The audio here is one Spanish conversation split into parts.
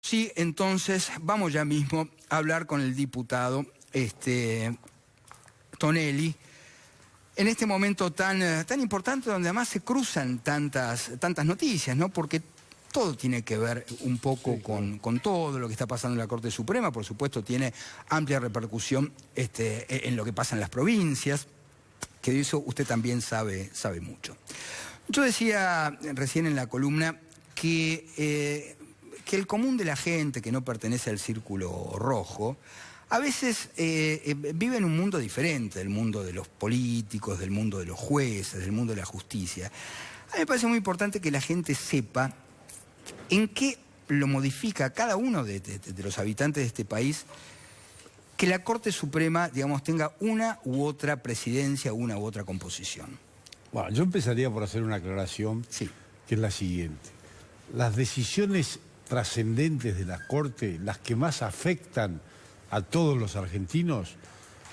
Sí, entonces vamos ya mismo a hablar con el diputado Tonelli. En este momento tan importante, donde además se cruzan tantas noticias, ¿no? Porque todo tiene que ver un poco con todo lo que está pasando en la Corte Suprema. Por supuesto, tiene amplia repercusión en lo que pasa en las provincias, que de eso usted también sabe mucho. Yo decía recién en la columna que el común de la gente que no pertenece al círculo rojo a veces vive en un mundo diferente, del mundo de los políticos, del mundo de los jueces, del mundo de la justicia. A mí me parece muy importante que la gente sepa en qué lo modifica cada uno de los habitantes de este país que la Corte Suprema, digamos, tenga una u otra presidencia, una u otra composición. Bueno, yo empezaría por hacer una aclaración, que es la siguiente. Las decisiones trascendentes de la Corte, las que más afectan a todos los argentinos,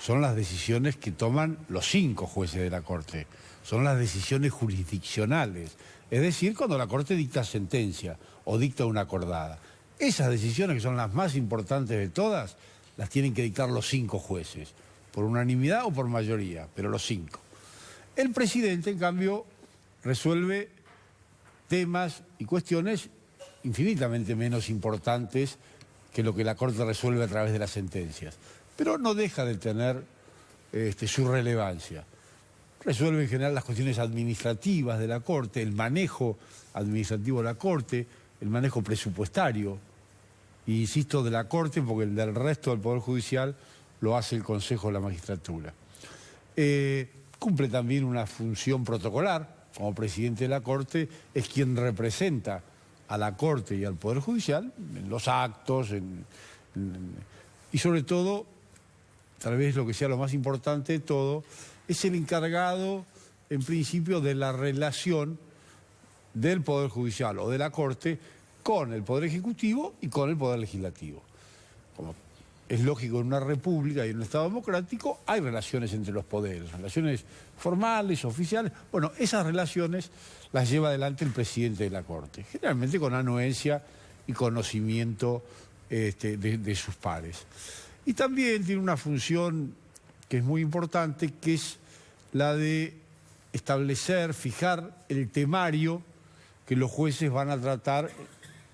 son las decisiones que toman los 5 jueces de la Corte. Son las decisiones jurisdiccionales. Es decir, cuando la Corte dicta sentencia o dicta una acordada. Esas decisiones, que son las más importantes de todas, las tienen que dictar los 5 jueces, por unanimidad o por mayoría, pero los 5. El presidente, en cambio, resuelve temas y cuestiones infinitamente menos importantes que lo que la Corte resuelve a través de las sentencias. Pero no deja de tener su relevancia. Resuelve en general las cuestiones administrativas de la Corte, el manejo administrativo de la Corte, el manejo presupuestario, y insisto, de la Corte, porque el del resto del Poder Judicial lo hace el Consejo de la Magistratura. Cumple también una función protocolar. Como presidente de la Corte es quien representa a la Corte y al Poder Judicial en los actos, y sobre todo, tal vez lo que sea lo más importante de todo, es el encargado, en principio, de la relación del Poder Judicial o de la Corte con el Poder Ejecutivo y con el Poder Legislativo. Como es lógico, en una república y en un Estado democrático hay relaciones entre los poderes, relaciones formales, oficiales. Bueno, esas relaciones las lleva adelante el presidente de la Corte, generalmente con anuencia y conocimiento de sus pares. Y también tiene una función que es muy importante, que es la de establecer, fijar el temario que los jueces van a tratar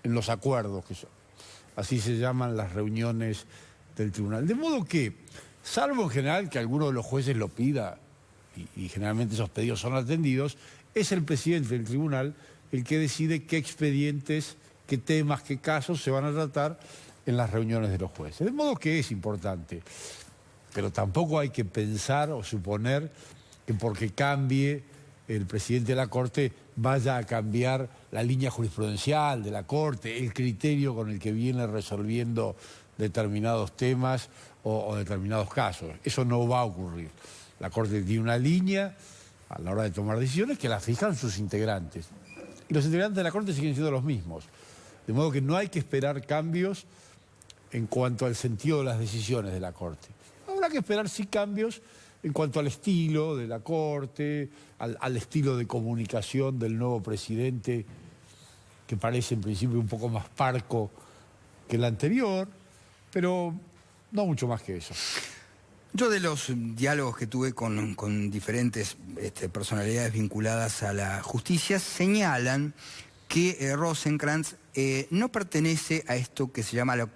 en los acuerdos, así se llaman las reuniones del tribunal. De modo que, salvo en general que alguno de los jueces lo pida, y generalmente esos pedidos son atendidos, es el presidente del tribunal el que decide qué expedientes, qué temas, qué casos se van a tratar en las reuniones de los jueces. De modo que es importante, pero tampoco hay que pensar o suponer que porque cambie el presidente de la Corte vaya a cambiar la línea jurisprudencial de la Corte, el criterio con el que viene resolviendo determinados temas o determinados casos. Eso no va a ocurrir. La Corte tiene una línea a la hora de tomar decisiones que la fijan sus integrantes. Y los integrantes de la Corte siguen siendo los mismos. De modo que no hay que esperar cambios en cuanto al sentido de las decisiones de la Corte. Habrá que esperar sí cambios en cuanto al estilo de la Corte, al estilo de comunicación del nuevo presidente, que parece en principio un poco más parco que el anterior, pero no mucho más que eso. Yo, de los diálogos que tuve con diferentes personalidades vinculadas a la justicia, señalan que Rosenkrantz no pertenece a esto que se llama el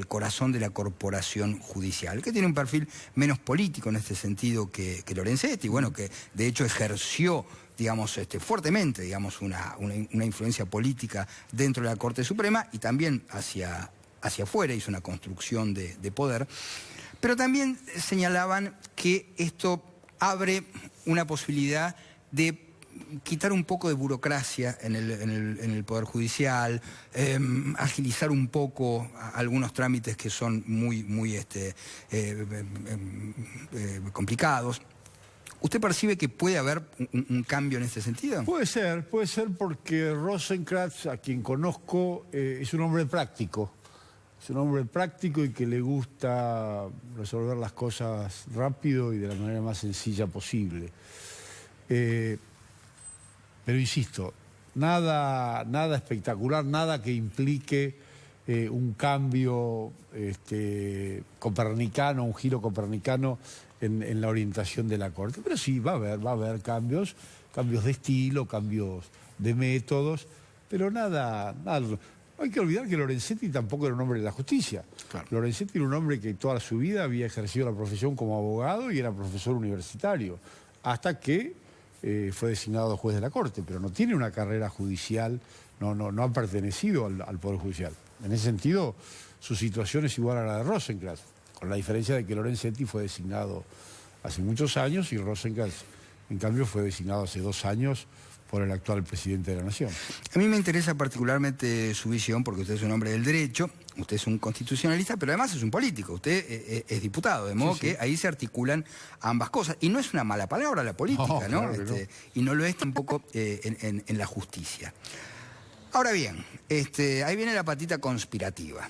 corazón de la corporación judicial, que tiene un perfil menos político en este sentido que Lorenzetti, bueno, que de hecho ejerció, digamos, fuertemente, digamos, una influencia política dentro de la Corte Suprema y también hacia afuera, hizo una construcción de poder. Pero también señalaban que esto abre una posibilidad de quitar un poco de burocracia en el Poder Judicial, agilizar un poco algunos trámites que son muy complicados. ¿Usted percibe que puede haber un cambio en ese sentido? Puede ser porque Rosenkrantz, a quien conozco, es un hombre práctico. Es un hombre práctico y que le gusta resolver las cosas rápido y de la manera más sencilla posible. Pero insisto, nada espectacular, nada que implique un cambio copernicano, un giro copernicano en la orientación de la Corte. Pero sí, va a haber cambios de estilo, cambios de métodos, pero nada. Hay que olvidar que Lorenzetti tampoco era un hombre de la justicia. Claro. Lorenzetti era un hombre que toda su vida había ejercido la profesión como abogado y era profesor universitario, hasta que fue designado juez de la Corte, pero no tiene una carrera judicial, no ha pertenecido al Poder Judicial. En ese sentido, su situación es igual a la de Rosenkrantz, con la diferencia de que Lorenzetti fue designado hace muchos años y Rosenkrantz, en cambio, fue designado hace 2 años por el actual presidente de la Nación. A mí me interesa particularmente su visión, porque usted es un hombre del derecho, usted es un constitucionalista, pero además es un político, usted es diputado, de modo que ahí se articulan ambas cosas. Y no es una mala palabra la política, ¿no? Claro no. Y no lo es tampoco en la justicia. Ahora bien, ahí viene la patita conspirativa.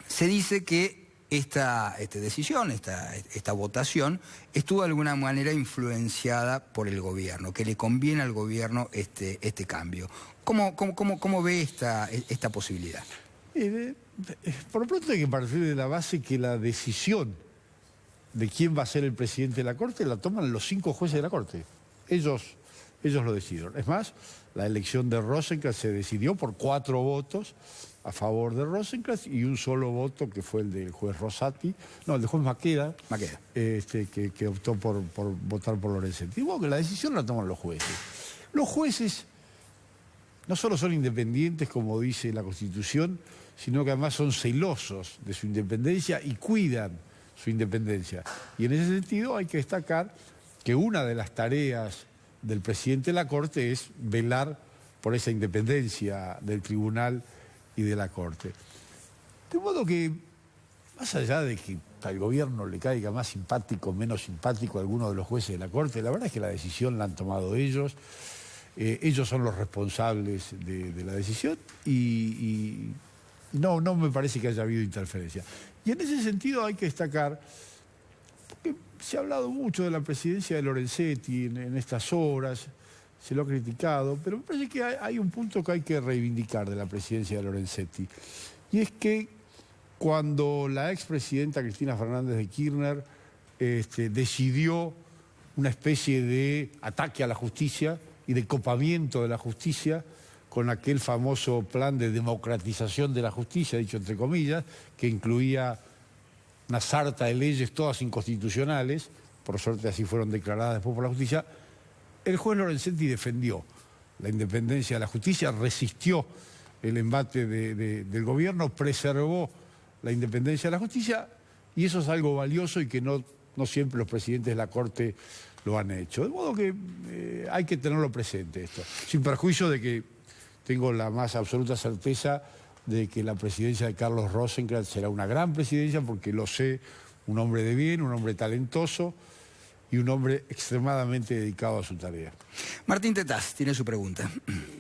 Se dice que esta decisión, esta votación, estuvo de alguna manera influenciada por el gobierno, que le conviene al gobierno este cambio. ¿Cómo ve esta posibilidad? Por lo pronto hay que partir de la base que la decisión de quién va a ser el presidente de la Corte la toman los 5 jueces de la Corte. Ellos lo decidieron. Es más, la elección de Rosenkrantz se decidió por 4 votos a favor de Rosenkrantz y un solo voto que fue el del juez Rosati, no, el del juez Maqueda. Que optó por votar por Lorenzetti. Bueno, que la decisión la toman los jueces. Los jueces no solo son independientes, como dice la Constitución, sino que además son celosos de su independencia y cuidan su independencia. Y en ese sentido hay que destacar que una de las tareas del presidente de la Corte es velar por esa independencia del tribunal y de la Corte. De modo que, más allá de que al gobierno le caiga más simpático o menos simpático a alguno de los jueces de la Corte, la verdad es que la decisión la han tomado ellos. Ellos son los responsables de la decisión y no me parece que haya habido interferencia. Y en ese sentido hay que destacar, porque se ha hablado mucho de la presidencia de Lorenzetti en estas horas, se lo ha criticado, pero me parece que hay un punto que hay que reivindicar de la presidencia de Lorenzetti. Y es que cuando la expresidenta Cristina Fernández de Kirchner decidió una especie de ataque a la justicia y de copamiento de la justicia con aquel famoso plan de democratización de la justicia, dicho entre comillas, que incluía una sarta de leyes todas inconstitucionales, por suerte así fueron declaradas después por la justicia, el juez Lorenzetti defendió la independencia de la justicia, resistió el embate del gobierno, preservó la independencia de la justicia, y eso es algo valioso y que no siempre los presidentes de la Corte lo han hecho. De modo que hay que tenerlo presente esto, sin perjuicio de que tengo la más absoluta certeza de que la presidencia de Carlos Rosenkrantz será una gran presidencia, porque lo sé, un hombre de bien, un hombre talentoso y un hombre extremadamente dedicado a su tarea. Martín Tetaz tiene su pregunta.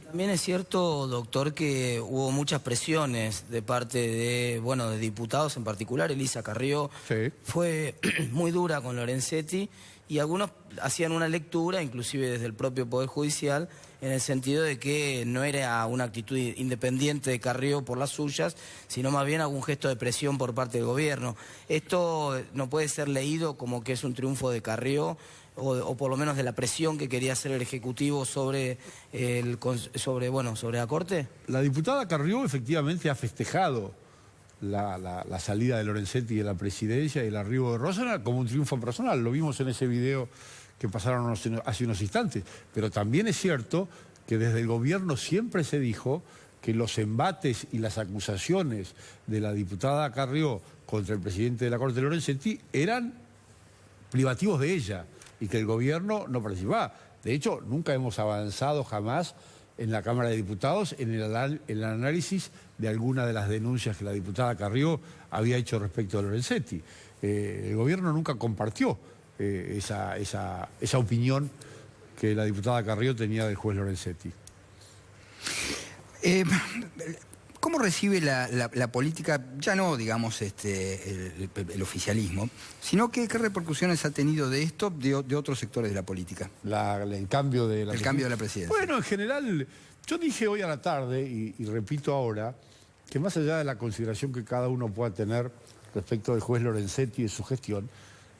También es cierto, doctor, que hubo muchas presiones de parte de diputados, en particular Elisa Carrió. Sí. Fue muy dura con Lorenzetti y algunos hacían una lectura, inclusive desde el propio Poder Judicial, en el sentido de que no era una actitud independiente de Carrió por las suyas, sino más bien algún gesto de presión por parte del gobierno. ¿Esto no puede ser leído como que es un triunfo de Carrió o por lo menos de la presión que quería hacer el Ejecutivo sobre la Corte? La diputada Carrió efectivamente ha festejado la salida de Lorenzetti de la presidencia y el arribo de Rosenkrantz como un triunfo personal. Lo vimos en ese video que pasaron hace unos instantes. Pero también es cierto que desde el gobierno siempre se dijo que los embates y las acusaciones de la diputada Carrió contra el presidente de la Corte, Lorenzetti, eran privativos de ella y que el gobierno no participaba. De hecho, nunca hemos avanzado jamás en la Cámara de Diputados en el análisis de alguna de las denuncias que la diputada Carrió había hecho respecto a Lorenzetti. El gobierno nunca compartió esa opinión que la diputada Carrió tenía del juez Lorenzetti. ¿Cómo recibe la política, ya no digamos el oficialismo, sino qué repercusiones ha tenido de esto de otros sectores de la política? El cambio de la cambio de la presidencia. Bueno, en general, yo dije hoy a la tarde y repito ahora que más allá de la consideración que cada uno pueda tener respecto del juez Lorenzetti y de su gestión,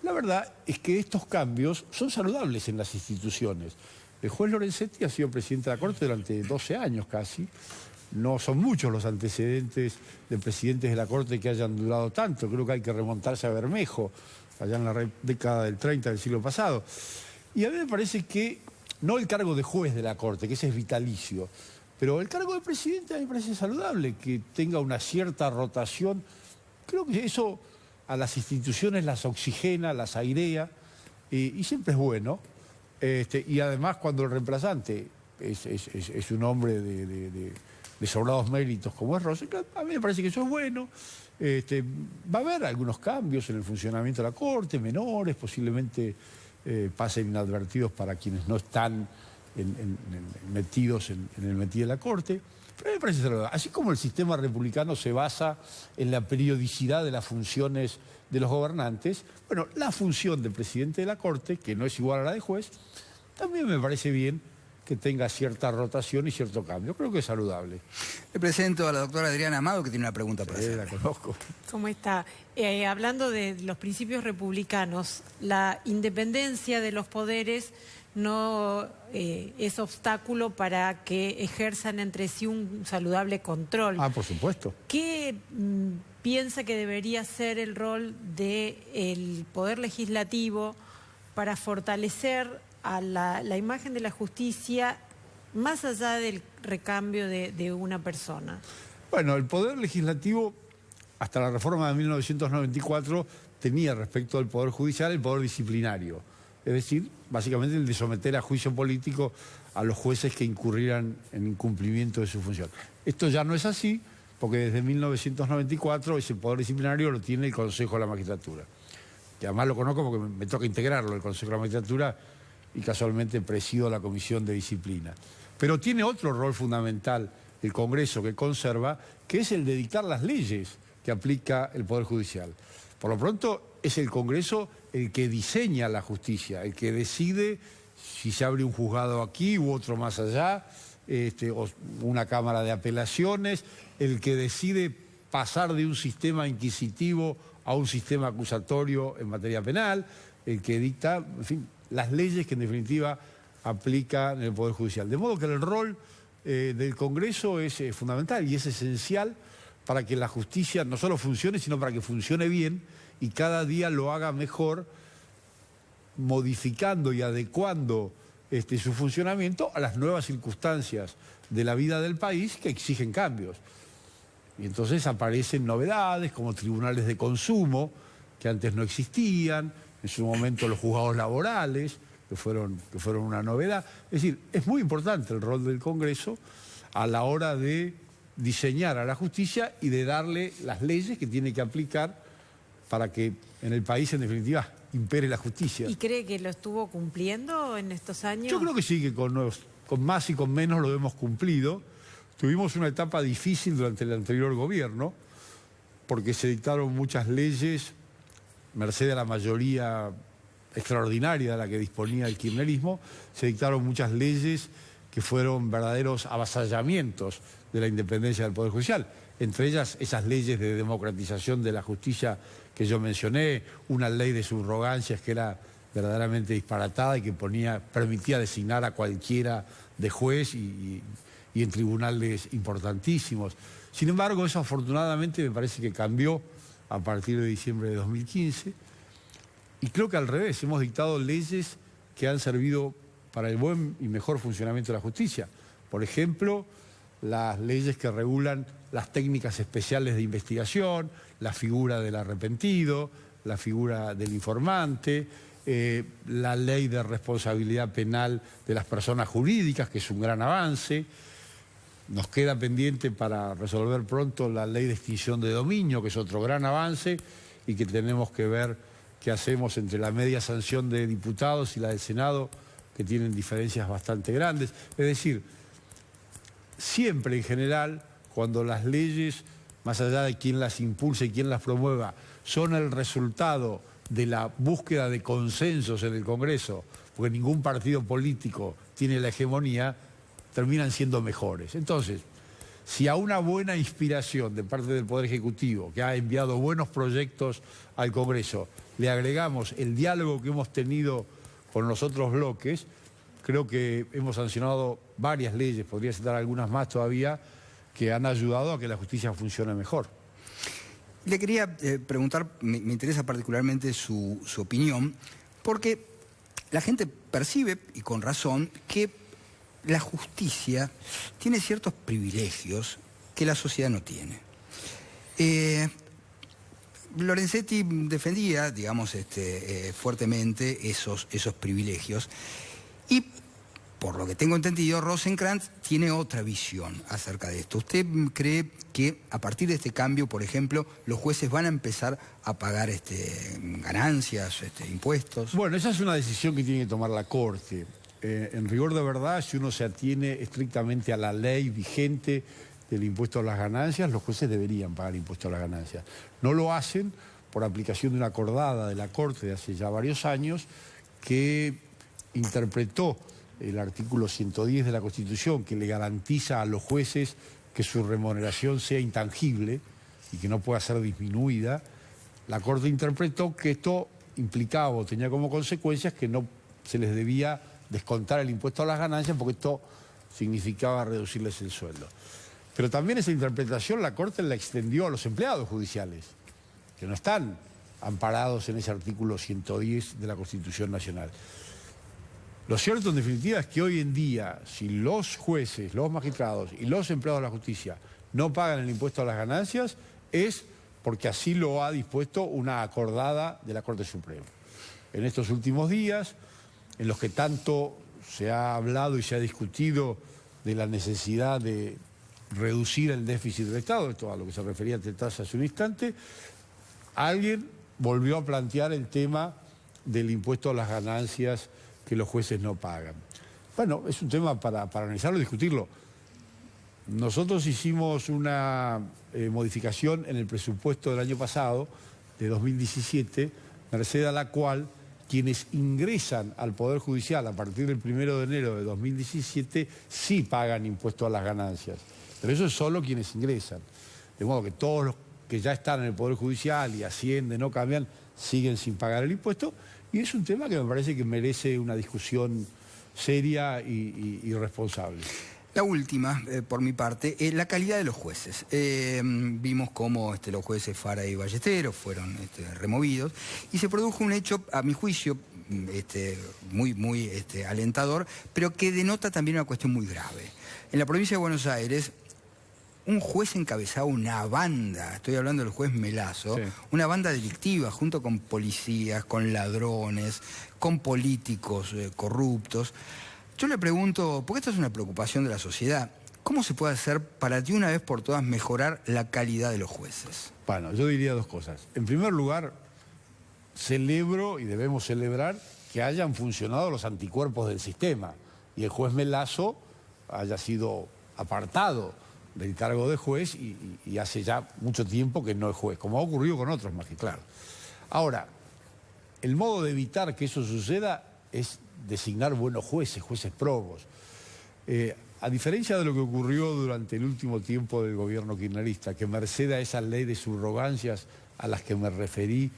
la verdad es que estos cambios son saludables en las instituciones. El juez Lorenzetti ha sido presidente de la Corte durante 12 años casi. No son muchos los antecedentes de presidentes de la Corte que hayan durado tanto. Creo que hay que remontarse a Bermejo, allá en la década del 30 del siglo pasado. Y a mí me parece que, no el cargo de juez de la Corte, que ese es vitalicio, pero el cargo de presidente a mí me parece saludable, que tenga una cierta rotación. Creo que eso a las instituciones las oxigena, las airea, y siempre es bueno. Y además cuando el reemplazante es un hombre de sobrados méritos como es Rosenblatt, a mí me parece que eso es bueno. Va a haber algunos cambios en el funcionamiento de la Corte, menores, posiblemente pasen inadvertidos para quienes no están metidos en el metido de la Corte. Pero a mí me parece saludable. Así como el sistema republicano se basa en la periodicidad de las funciones de los gobernantes, bueno, la función del presidente de la Corte, que no es igual a la de juez, también me parece bien que tenga cierta rotación y cierto cambio. Creo que es saludable. Le presento a la doctora Adriana Amado, que tiene una pregunta para hacer. La conozco. ¿Cómo está? Hablando de los principios republicanos, la independencia de los poderes no es obstáculo para que ejerzan entre sí un saludable control. Ah, por supuesto. ¿Qué piensa que debería ser el rol del Poder Legislativo para fortalecer a la imagen de la justicia más allá del recambio de una persona? Bueno, el Poder Legislativo, hasta la reforma de 1994, tenía respecto al Poder Judicial el poder disciplinario. Es decir, básicamente el de someter a juicio político a los jueces que incurrieran en incumplimiento de su función. Esto ya no es así, porque desde 1994 ese poder disciplinario lo tiene el Consejo de la Magistratura. Que además lo conozco porque me toca integrarlo, el Consejo de la Magistratura, y casualmente presido la Comisión de Disciplina. Pero tiene otro rol fundamental el Congreso que conserva, que es el de dictar las leyes que aplica el Poder Judicial. Por lo pronto es el Congreso el que diseña la justicia, el que decide si se abre un juzgado aquí u otro más allá, o una cámara de apelaciones, el que decide pasar de un sistema inquisitivo a un sistema acusatorio en materia penal, el que dicta, en fin, las leyes que en definitiva aplican en el Poder Judicial. De modo que el rol del Congreso es fundamental y es esencial para que la justicia no solo funcione, sino para que funcione bien y cada día lo haga mejor, modificando y adecuando su funcionamiento a las nuevas circunstancias de la vida del país que exigen cambios. Y entonces aparecen novedades como tribunales de consumo, que antes no existían, en su momento los juzgados laborales, que fueron una novedad. Es decir, es muy importante el rol del Congreso a la hora de diseñar a la justicia y de darle las leyes que tiene que aplicar para que en el país, en definitiva, impere la justicia. ¿Y cree que lo estuvo cumpliendo en estos años? Yo creo que sí, que con más y con menos lo hemos cumplido. Tuvimos una etapa difícil durante el anterior gobierno, porque se dictaron muchas leyes, merced a la mayoría extraordinaria de la que disponía el kirchnerismo, se dictaron muchas leyes que fueron verdaderos avasallamientos de la independencia del Poder Judicial. Entre ellas, esas leyes de democratización de la justicia que yo mencioné, una ley de subrogancias que era verdaderamente disparatada y que permitía designar a cualquiera de juez y en tribunales importantísimos. Sin embargo, eso afortunadamente me parece que cambió a partir de diciembre de 2015 y creo que al revés, hemos dictado leyes que han servido para el buen y mejor funcionamiento de la justicia. Por ejemplo, las leyes que regulan las técnicas especiales de investigación, la figura del arrepentido, la figura del informante, la ley de responsabilidad penal de las personas jurídicas, que es un gran avance. Nos queda pendiente para resolver pronto la ley de extinción de dominio, que es otro gran avance y que tenemos que ver qué hacemos entre la media sanción de diputados y la del Senado, que tienen diferencias bastante grandes. Es decir, siempre en general, cuando las leyes, más allá de quién las impulse y quién las promueva, son el resultado de la búsqueda de consensos en el Congreso, porque ningún partido político tiene la hegemonía, terminan siendo mejores. Entonces, Si a una buena inspiración de parte del Poder Ejecutivo, que ha enviado buenos proyectos al Congreso, le agregamos el diálogo que hemos tenido con los otros bloques, creo que hemos sancionado varias leyes, podría citar algunas más todavía, que han ayudado a que la justicia funcione mejor. Le quería preguntar, me interesa particularmente su opinión, porque la gente percibe, y con razón, que la justicia tiene ciertos privilegios que la sociedad no tiene. Lorenzetti defendía, digamos, fuertemente esos privilegios, y por lo que tengo entendido, Rosenkrantz tiene otra visión acerca de esto. ¿Usted cree que a partir de este cambio, por ejemplo, los jueces van a empezar a pagar ganancias, impuestos? Bueno, esa es una decisión que tiene que tomar la Corte. En rigor de verdad, si uno se atiene estrictamente a la ley vigente del impuesto a las ganancias, los jueces deberían pagar impuesto a las ganancias. No lo hacen por aplicación de una acordada de la Corte de hace ya varios años que interpretó el artículo 110 de la Constitución, que le garantiza a los jueces que su remuneración sea intangible y que no pueda ser disminuida. La Corte interpretó que esto implicaba o tenía como consecuencias que no se les debía descontar el impuesto a las ganancias porque esto significaba reducirles el sueldo. Pero también esa interpretación la Corte la extendió a los empleados judiciales, que no están amparados en ese artículo 110 de la Constitución Nacional. Lo cierto, en definitiva, es que hoy en día, si los jueces, los magistrados y los empleados de la justicia no pagan el impuesto a las ganancias, es porque así lo ha dispuesto una acordada de la Corte Suprema. En estos últimos días, en los que tanto se ha hablado y se ha discutido de la necesidad de reducir el déficit del Estado, esto a lo que se refería Tetaz hace un instante, alguien volvió a plantear el tema del impuesto a las ganancias que los jueces no pagan. Bueno, es un tema para analizarlo y discutirlo. Nosotros hicimos una modificación en el presupuesto del año pasado, de 2017, merced a la cual quienes ingresan al Poder Judicial a partir del 1 de enero de 2017 sí pagan impuesto a las ganancias. Pero eso es solo quienes ingresan. De modo que todos los que ya están en el Poder Judicial y ascienden, no cambian, siguen sin pagar el impuesto. Y es un tema que me parece que merece una discusión seria y responsable. La última, por mi parte, es la calidad de los jueces. Vimos cómo los jueces Fara y Ballesteros fueron removidos y se produjo un hecho, a mi juicio, muy alentador, pero que denota también una cuestión muy grave. En la provincia de Buenos Aires, un juez encabezaba una banda, estoy hablando del juez Melazo, sí, una banda delictiva junto con policías, con ladrones, con políticos corruptos. Yo le pregunto, porque esto es una preocupación de la sociedad, ¿cómo se puede hacer para de una vez por todas mejorar la calidad de los jueces? Bueno, yo diría dos cosas. En primer lugar, celebro y debemos celebrar que hayan funcionado los anticuerpos del sistema y el juez Melazo haya sido apartado del cargo de juez y hace ya mucho tiempo que no es juez, como ha ocurrido con otros magistrados. Ahora, el modo de evitar que eso suceda es designar buenos jueces, jueces probos. A diferencia de lo que ocurrió durante el último tiempo del gobierno kirchnerista, que merced a esa ley de subrogancias a las que me referí,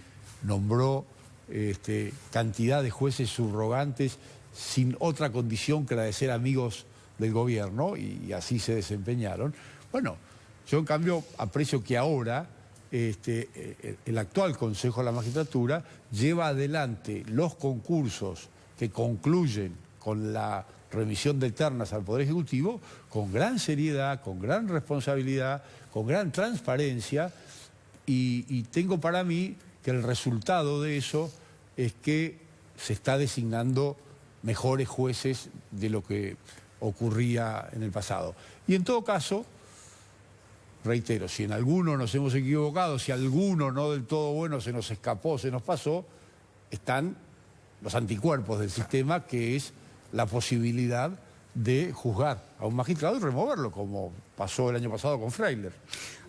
nombró cantidad de jueces subrogantes sin otra condición que la de ser amigos del gobierno, y así se desempeñaron. Bueno, yo en cambio aprecio que ahora el actual Consejo de la Magistratura lleva adelante los concursos que concluyen con la remisión de ternas al Poder Ejecutivo con gran seriedad, con gran responsabilidad, con gran transparencia, y tengo para mí que el resultado de eso es que se está designando mejores jueces de lo que ocurría en el pasado. Y en todo caso, reitero, si en alguno nos hemos equivocado, si alguno no del todo bueno se nos escapó, se nos pasó, están los anticuerpos del sistema, que es la posibilidad de juzgar a un magistrado y removerlo, como pasó el año pasado con Freiler.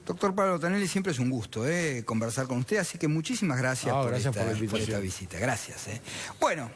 Doctor Pablo Tanelli, siempre es un gusto conversar con usted, así que muchísimas gracias, por esta visita. Gracias. Bueno.